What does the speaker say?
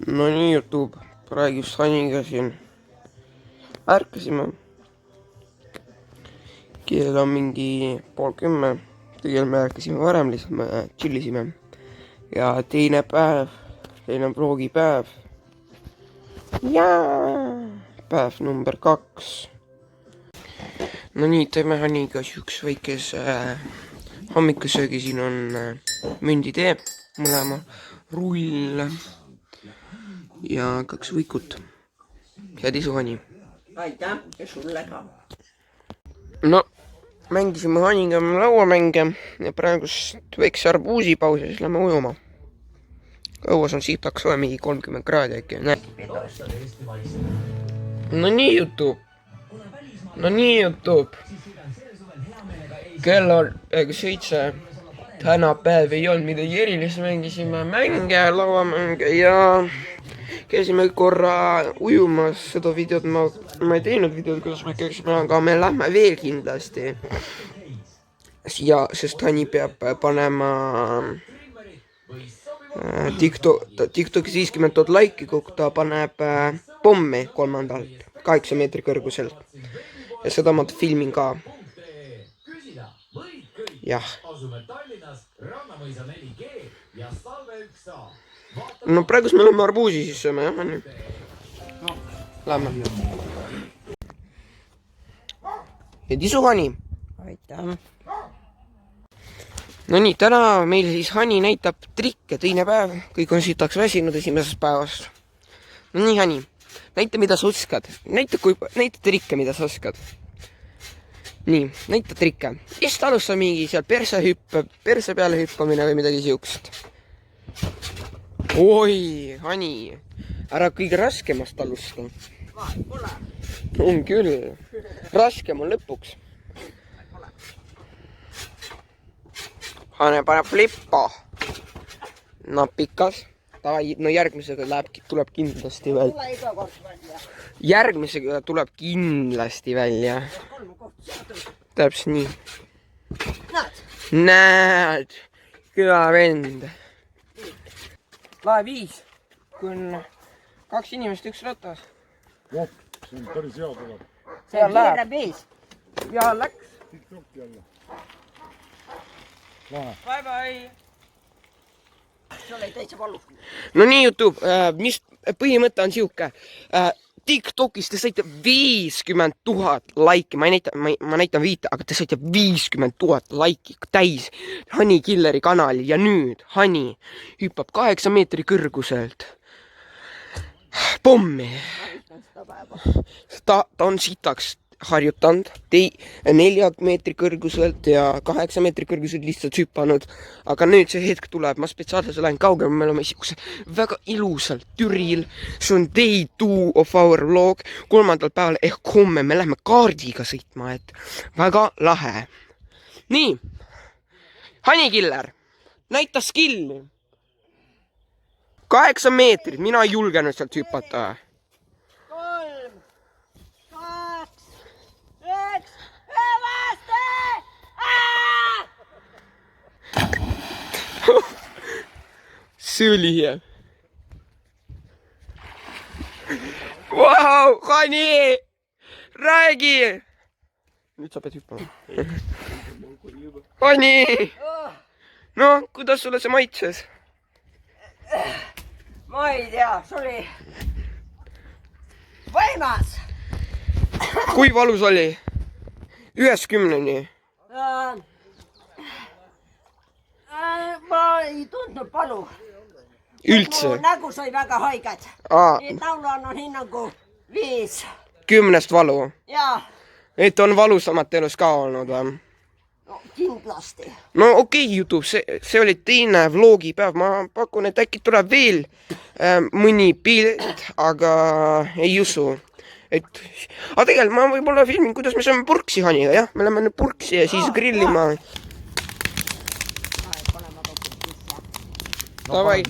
No nii, YouTube, praegu just Haniga siin ärkasime. Kell on mingi 9:30. Tegelikult me ärkasime varem, lihtsalt me chillisime. Ja teine vlogipäev. Jaa! Päev number 2. No nii, teeme Haniga üks väikese hommikusöögi. Siin on münditee, mõlema rull ja 2 võikut. Head isu, Hani. Aitäh ja sulle ka. No, mängisime Haniga lauamänge ja praegust väikse arbuusipaus ja siis lähme ujuma. Õues on siitaks soe, mingi 30 kraadi äkki. No nii, YouTube. Kell on 7. Täna päev ei olnud midagi erilist, mängisime mänge, lauamänge ja käisime korra ujumas. Seda videot ma ei teinud kuidas me käisime, aga me lähme veel kindlasti. Ja sest Hani peab panema TikTokis 50 000 laiki, kui ta paneb pommi 3. 8 meetri kõrguselt. Ja seda ma filmin ka. Jah. No praegu me oleme arbuusi sisse, jah, Hani. Lähme. Et isu, Hani. Aitäh. No nii, täna meil siis Hani näitab trikke, teine päev. Kõik on sitaks väsinud esimesest päevast. No nii, Hani, näita, mida sa oskad. Näita trikke, mida sa oskad. Nii, näita trikke. Just alusta mingi seal perse peale hüppamine või midagi siukest. Oi, Hani, ära kõige raskemast alusta. On küll. Raskem on lõpuks. Hane paneb flippa. Napikas. No järgmisega tuleb kindlasti välja. Järgmisega tuleb kindlasti välja. Täpselt nii. Näed. Kõva vend. Lae 5. Kui on 2 inimest, 1 ratas. Jah, see on päris hea tuleb. See on keerab ees. Ja läks. TikTok'i jälle. Lahe. Bye bye. See oli täitsa valus. No nii, YouTube, mis põhimõte on siuke. TikTokis te saite 50 000 laiki. Ma näitan 5, aga te saite 50 000 laiki täis Hani Killeri kanalil. Ja nüüd Hani hüppab 8 meetri kõrguselt pommi. Ta on sitaks harjutanud 4 meetri kõrguselt ja 8 meetri kõrguselt lihtsalt hüppanud. Aga nüüd see hetk tuleb, ma spetsiaalselt lähen kaugele, me oleme siukse väga ilusalt Türil. See on day 2 of our vlog. 3. päeval ehk homme me lähme kaardiga sõitma, et väga lahe. Nii, Hani Killer, näita skilli. 8 meetrit, mina ei julgenud sealt hüpata. 3, 2, 1, hüvaste! See oli hea. Vau, Hani! Räägi! Nüüd sa pead hüppama. Hani! No, kuidas sulle see maitses? Ma ei tea, see oli võimas. Kui valus oli? 1-10. Ma ei tundnud valu. Üldse? Mu nägu sai väga haiget. Nii et laulu annan hinnangu 5. 10 valu. Jaa. Et on valusamat elus ka olnud või? No, kindlasti. No okei, YouTube, see oli teine vlogipäev. Ma pakun, et äkki tuleb veel mõni pilt, aga ei usu. Aga tegelikult ma võib-olla filmin, kuidas me saame purksi Haniga, jah? Me läheme nüüd purksi ja siis grillima. Davai.